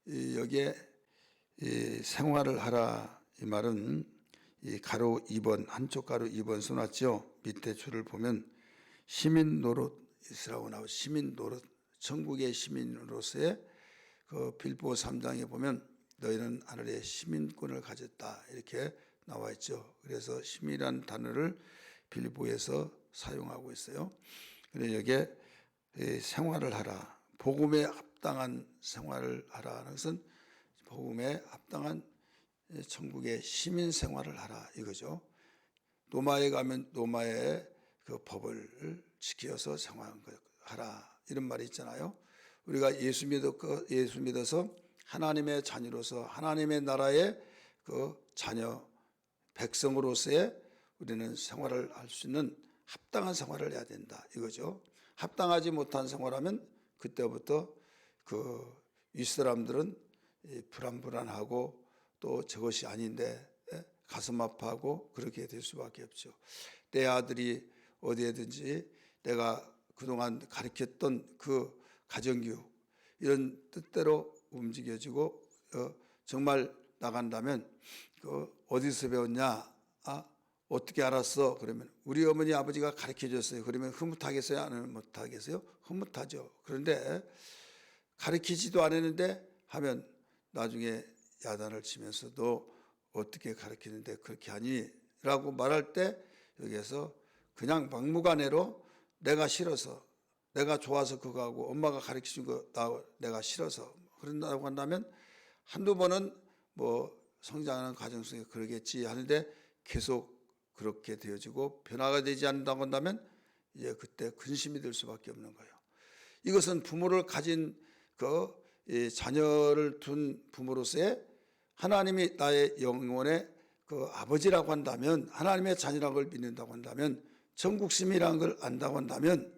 여기에 생활을 하라 이 말은 이 가로 2번 한쪽 가로 2번 써놨죠. 밑에 줄을 보면 시민 노릇이라고 나오고 시민 노릇 천국의 시민으로서의 그 빌보 3장에 보면 너희는 하늘의 시민권을 가졌다 이렇게 나와 있죠. 그래서 시민이라는 단어를 빌보에서 사용하고 있어요. 그래서 여기에 생활을 하라, 복음에 합당한 생활을 하라는 것은 복음에 합당한 천국의 시민 생활을 하라 이거죠. 로마에 가면 로마의 그 법을 지켜서 생활하라 이런 말이 있잖아요. 우리가 예수 믿어서 하나님의 자녀로서 하나님의 나라의 그 자녀 백성으로서의 우리는 생활을 할 수 있는 합당한 생활을 해야 된다 이거죠. 합당하지 못한 생활하면 그때부터 그 윗사람들은 불안하고 또 저것이 아닌데 가슴 아파하고 그렇게 될 수밖에 없죠. 내 아들이 어디에든지 내가 그동안 가르쳤던 그 가정교육 이런 뜻대로 움직여지고 정말 나간다면 그 어디서 배웠냐? 어떻게 알았어? 그러면 우리 어머니 아버지가 가르쳐줬어요. 그러면 흐뭇하겠어요? 안 흐뭇하겠어요? 흐뭇하죠. 그런데 가르치지도 않았는데 하면 나중에 야단을 치면서도 어떻게 가르치는데 그렇게 하니? 라고 말할 때 여기에서 그냥 막무가내로 내가 싫어서 내가 좋아서 그거 하고 엄마가 가르쳐준 거 내가 싫어서 그런다고 한다면 한두 번은 뭐 성장하는 과정 속에 그러겠지 하는데 계속 그렇게 되어지고 변화가 되지 않는다고 한다면 이제 그때 근심이 될 수밖에 없는 거예요. 이것은 부모를 가진 그 자녀를 둔 부모로서의 하나님이 나의 영혼의 그 아버지라고 한다면 하나님의 자녀라는 걸 믿는다고 한다면 천국심이라는 걸 안다고 한다면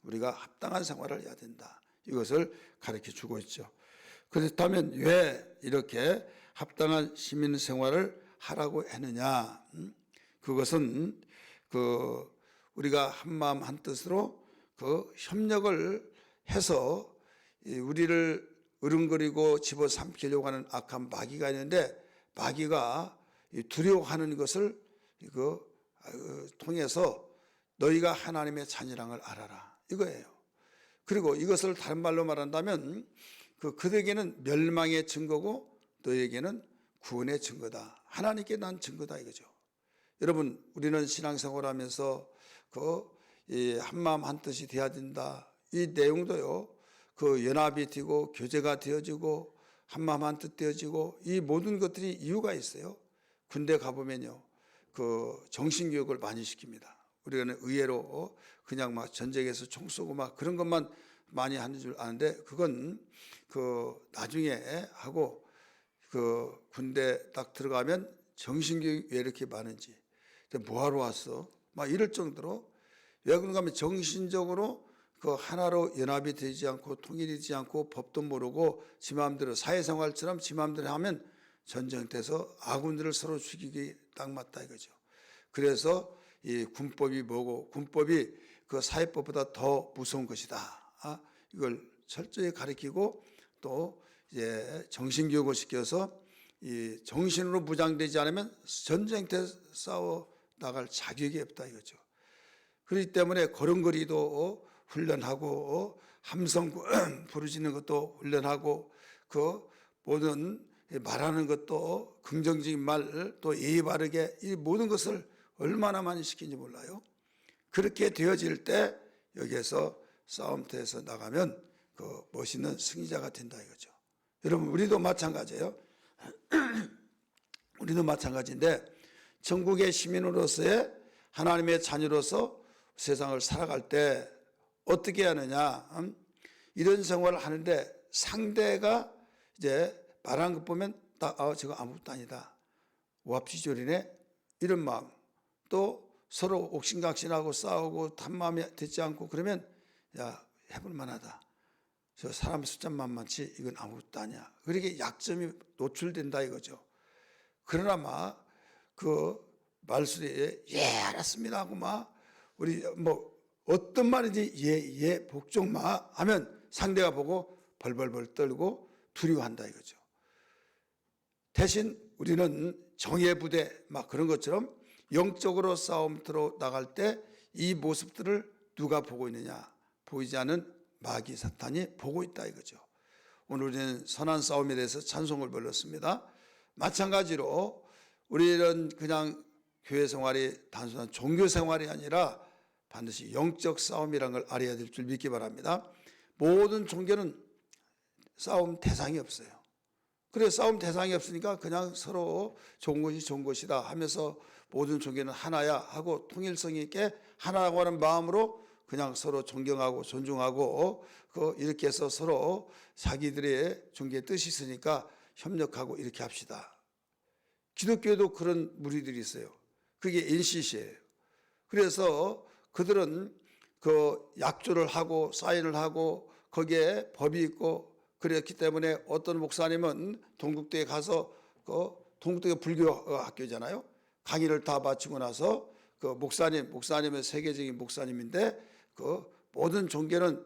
우리가 합당한 생활을 해야 된다. 이것을 가르쳐 주고 있죠. 그렇다면 왜 이렇게 합당한 시민 생활을 하라고 했느냐? 그것은 그 우리가 한 마음 한 뜻으로 그 협력을 해서 우리를 으름거리고 집어삼키려고 하는 악한 마귀가 있는데 마귀가 두려워하는 것을 통해서 너희가 하나님의 자녀란 걸 알아라 이거예요. 그리고 이것을 다른 말로 말한다면 그들에게는 멸망의 증거고 너희에게는 구원의 증거다. 하나님께 난 증거다 이거죠. 여러분 우리는 신앙생활하면서 한마음 한뜻이 돼야 된다. 이 내용도요. 그 연합이 되고 교제가 되어지고 한마음 한뜻 되어지고 이 모든 것들이 이유가 있어요. 군대 가보면요. 그 정신교육을 많이 시킵니다. 우리는 의외로 그냥 막 전쟁에서 총 쏘고 막 그런 것만 많이 하는 줄 아는데 그건 그 나중에 하고 그 군대 딱 들어가면 정신교육이 왜 이렇게 많은지 뭐하러 왔어? 막 이럴 정도로 왜 그런가 하면 정신적으로 그 하나로 연합이 되지 않고 통일이 되지 않고 법도 모르고 지 마음대로 사회생활처럼 지 마음대로 하면 전쟁터에서 아군들을 서로 죽이기 딱 맞다 이거죠. 그래서 이 군법이 뭐고 군법이 그 사회법보다 더 무서운 것이다. 이걸 철저히 가르치고 또 이제 정신교육을 시켜서 이 정신으로 무장되지 않으면 전쟁터에 싸워 나갈 자격이 없다 이거죠. 그렇기 때문에 걸음걸이도 훈련하고 함성 부르짖는 것도 훈련하고 그 모든 말하는 것도 긍정적인 말 또 예의 바르게 이 모든 것을 얼마나 많이 시키는지 몰라요. 그렇게 되어질 때 여기에서 싸움터에서 나가면 그 멋있는 승리자가 된다 이거죠. 여러분 우리도 마찬가지예요. 우리도 마찬가지인데 천국의 시민으로서의 하나님의 자녀로서 세상을 살아갈 때 어떻게 하느냐 이런 생활을 하는데 상대가 이제 말하는 것 보면 저거 아무것도 아니다 오합지졸이네 이런 마음 또 서로 옥신각신하고 싸우고 단마음이 되지 않고 그러면 야 해볼 만하다 저 사람 숫자만 많지 이건 아무것도 아니야 그렇게 약점이 노출된다 이거죠. 그러나 막 그 말소리에 예 알았습니다 하고 막 우리 뭐 어떤 말인지 예 복종 마 하면 상대가 보고 벌벌벌 떨고 두려워한다 이거죠. 대신 우리는 정예 부대 막 그런 것처럼 영적으로 싸움터로 나갈 때 이 모습들을 누가 보고 있느냐? 보이지 않는 마귀 사탄이 보고 있다 이거죠. 오늘 우리는 선한 싸움에 대해서 찬송을 불렀습니다. 마찬가지로 우리는 그냥 교회 생활이 단순한 종교 생활이 아니라 반드시 영적 싸움이라는 걸 알아야 될 줄 믿기 바랍니다. 모든 종교는 싸움 대상이 없어요. 그래서 싸움 대상이 없으니까 그냥 서로 좋은 것이 좋은 것이다 하면서 모든 종교는 하나야 하고 통일성 있게 하나라고 하는 마음으로 그냥 서로 존경하고 존중하고 이렇게 해서 서로 자기들의 종교의 뜻이 있으니까 협력하고 이렇게 합시다. 기독교에도 그런 무리들이 있어요. 그게 NCC예요. 그래서 그들은 그 약조를 하고 사인을 하고 거기에 법이 있고 그랬기 때문에 어떤 목사님은 동국대에 가서 동국대가 불교 학교잖아요. 강의를 다 마치고 나서 그 목사님은 세계적인 목사님인데 그 모든 종교는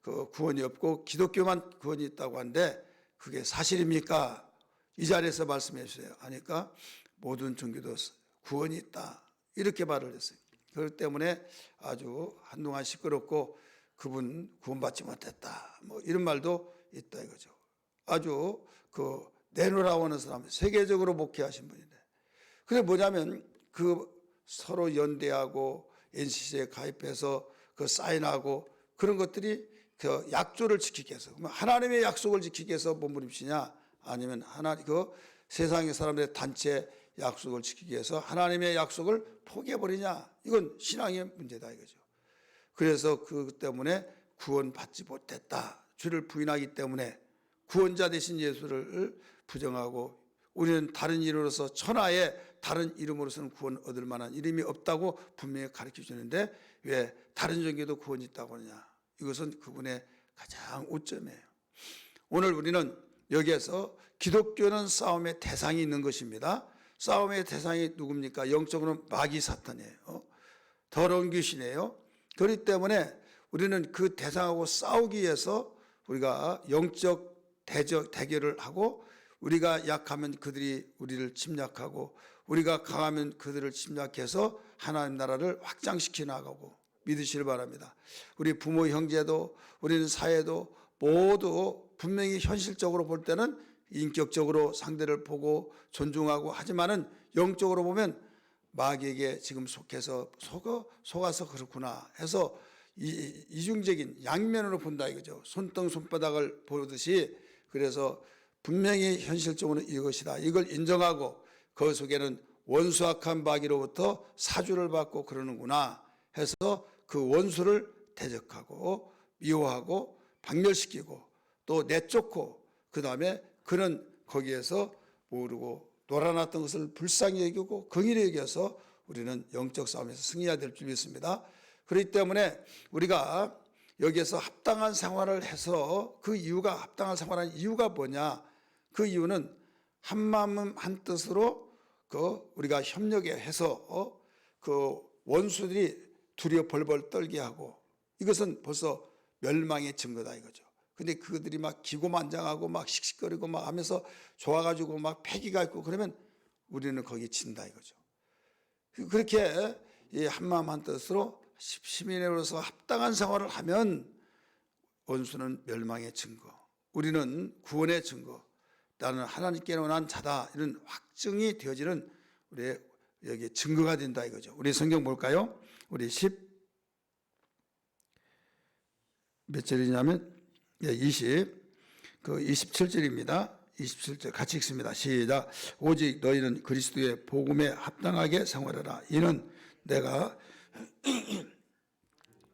그 구원이 없고 기독교만 구원이 있다고 하는데 그게 사실입니까? 이 자리에서 말씀해 주세요. 하니까 모든 종교도 구원이 있다. 이렇게 말을 했어요. 그렇기 때문에 아주 한동안 시끄럽고 그분 구원받지 못했다. 뭐 이런 말도 있다 이거죠. 아주 그 내노라고 하는 사람, 세계적으로 목회하신 분인데. 그게 뭐냐면 그 서로 연대하고 NCC에 가입해서 그 사인하고 그런 것들이 그 약조를 지키기 위해서. 그러면 하나님의 약속을 지키기 위해서 몸부림치냐? 아니면 그 세상의 사람들의 단체 약속을 지키기 위해서 하나님의 약속을 포기해버리냐? 이건 신앙의 문제다 이거죠. 그래서 그 때문에 구원받지 못했다. 주를 부인하기 때문에 구원자 되신 예수를 부정하고 우리는 다른 이름으로서 천하의 다른 이름으로서는 구원 얻을 만한 이름이 없다고 분명히 가르쳐 주는데 왜 다른 종교도 구원이 있다고 하느냐. 이것은 그분의 가장 오점이에요. 오늘 우리는 여기에서 기독교는 싸움의 대상이 있는 것입니다. 싸움의 대상이 누굽니까? 영적으로는 마귀 사탄이에요. 더러운 귀신이에요. 그렇기 때문에 우리는 그 대상하고 싸우기 위해서 우리가 영적 대결을 하고 우리가 약하면 그들이 우리를 침략하고 우리가 강하면 그들을 침략해서 하나님 나라를 확장시켜 나가고 믿으시길 바랍니다. 우리 부모 형제도 우리는 사회도 모두 분명히 현실적으로 볼 때는 인격적으로 상대를 보고 존중하고 하지만은 영적으로 보면 마귀에게 지금 속아서 그렇구나 해서 이중적인 양면으로 본다 이거죠. 손등 손바닥을 보듯이 그래서 분명히 현실적으로 이것이다. 이걸 인정하고 그 속에는 원수악한 마귀로부터 사주를 받고 그러는구나 해서 그 원수를 대적하고 미워하고 박멸시키고 또 내쫓고 그 다음에 그는 거기에서 모르고 놀아났던 것을 불쌍히 여기고 긍휼히 여겨서 우리는 영적 싸움에서 승리해야 될 줄 믿습니다. 그렇기 때문에 우리가 여기에서 합당한 생활을 해서 그 이유가 합당한 생활하는 이유가 뭐냐? 그 이유는 한 마음 한 뜻으로 우리가 협력해서 그 원수들이 두려워 벌벌 떨게 하고 이것은 벌써 멸망의 증거다 이거죠. 근데 그들이 막 기고만장하고 막 씩씩거리고 막 하면서 좋아가지고 막 패기가 있고 그러면 우리는 거기 진다 이거죠. 그렇게 한마음 한뜻으로 시민으로서 합당한 생활을 하면 원수는 멸망의 증거, 우리는 구원의 증거, 나는 하나님께로 난 자다 이런 확증이 되어지는 우리의 여기 증거가 된다 이거죠. 우리 성경 볼까요? 우리 몇 절이냐면 27절입니다. 27절 같이 읽습니다. 시작. 오직 너희는 그리스도의 복음에 합당하게 생활하라. 이는 내가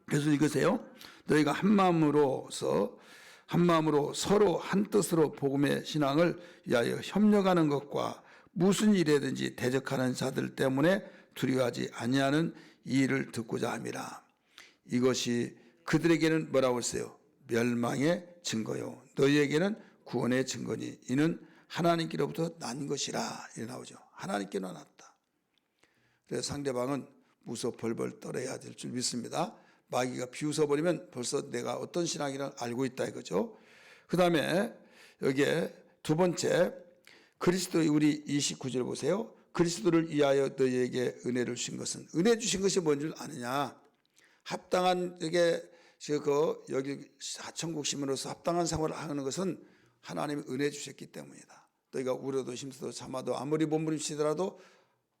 계속 읽으세요. 너희가 한 마음으로 서로 한 뜻으로 복음의 신앙을 위하여 협력하는 것과 무슨 일에든지 대적하는 자들 때문에 두려워하지 아니하는 이 일을 듣고자 함이라. 이것이 그들에게는 뭐라고 했어요? 멸망의 증거요. 너희에게는 구원의 증거니 이는 하나님께로부터 난 것이라. 이렇게 나오죠. 하나님께로 났다. 그래서 상대방은 무서 벌벌 떨어야 될 줄 믿습니다. 마귀가 비웃어버리면 벌써 내가 어떤 신앙이라는 알고 있다 이거죠. 그 다음에 여기에 두 번째, 그리스도, 우리 29절 보세요. 그리스도를 위하여 너희에게 은혜를 주신 것은, 은혜 주신 것이 뭔 줄 아느냐? 합당한, 여기 천국 시민으로서 합당한 생활을 하는 것은 하나님이 은혜 주셨기 때문이다. 너희가 울어도 힘써도 참아도 아무리 몸부림치더라도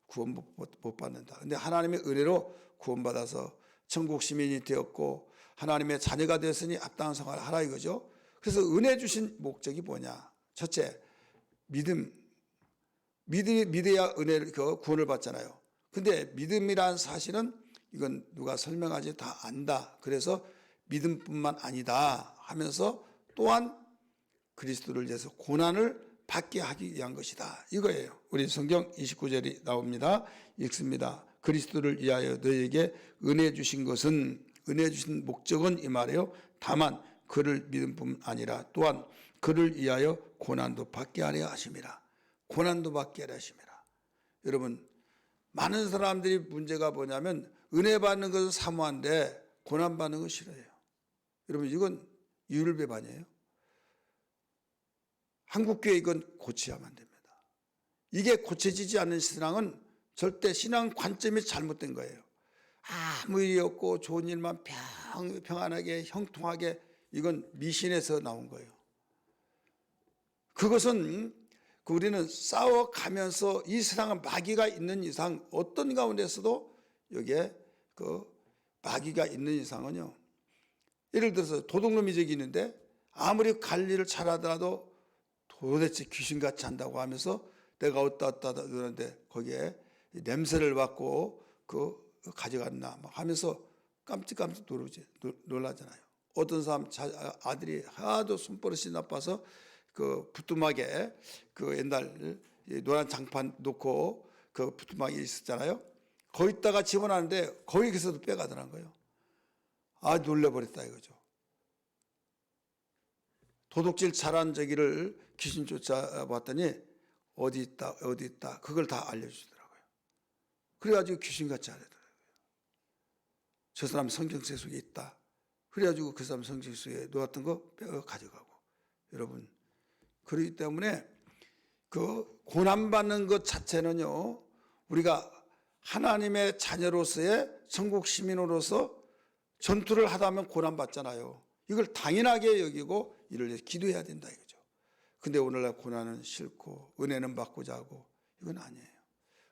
구원 못 받는다. 근데 하나님의 은혜로 구원받아서 천국 시민이 되었고 하나님의 자녀가 되었으니 합당한 생활을 하라 이거죠. 그래서 은혜 주신 목적이 뭐냐? 첫째, 믿음이 믿어야 은혜를, 구원을 받잖아요. 근데 믿음이란 사실은 이건 누가 설명하지 다 안다. 그래서 믿음뿐만 아니다 하면서 또한 그리스도를 위해서 고난을 받게 하기 위한 것이다. 이거예요. 우리 성경 29절이 나옵니다. 읽습니다. 그리스도를 위하여 너희에게 은혜 주신 것은, 은혜 주신 목적은 이 말이에요. 다만 그를 믿음뿐 아니라 또한 그를 위하여 고난도 받게 하려 하심이라. 고난도 받게 하려 하심이라. 여러분, 많은 사람들이 문제가 뭐냐면 은혜 받는 것은 사모한데 고난 받는 건 싫어해요. 여러분, 이건 유율배반이에요. 한국교회 이건 고쳐야만 됩니다. 이게 고쳐지지 않는 신앙은 절대 신앙 관점이 잘못된 거예요. 아무 일이 없고 좋은 일만 평안하게 형통하게, 이건 미신에서 나온 거예요. 그것은 우리는 싸워가면서 이 세상은 마귀가 있는 이상 어떤 가운데서도 여기에 마귀가 있는 이상은요, 예를 들어서 도둑놈이 저기 있는데 아무리 관리를 잘하더라도 도대체 귀신같이 한다고 하면서 내가 어디다 그러는데 거기에 냄새를 맡고 가져갔나 막 하면서 깜찍깜찍 놀라잖아요. 어떤 사람 아들이 하도 손버릇이 나빠서 부뚜막에 옛날 노란 장판 놓고 부뚜막이 있었잖아요. 거기다가 집어넣는데 거기서도 빼가더란 거예요. 놀래버렸다 이거죠. 도둑질 잘한 저기를 귀신 쫓아봤더니 어디 있다 그걸 다 알려주더라고요. 그래가지고 귀신같이 하더라고요. 저 사람 성경책 속에 있다. 그래가지고 그 사람 성경 속에 놓았던 거 빼어 가져가고. 여러분, 그렇기 때문에 고난받는 것 자체는요, 우리가 하나님의 자녀로서의 천국 시민으로서 전투를 하다면 고난받잖아요. 이걸 당연하게 여기고 이를 위해 기도해야 된다 이거죠. 근데 오늘날 고난은 싫고 은혜는 받고자 하고, 이건 아니에요.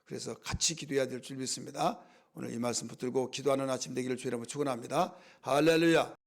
그래서 같이 기도해야 될 줄 믿습니다. 오늘 이 말씀 붙들고 기도하는 아침 되기를 주의 이름으로 축원합니다. 할렐루야.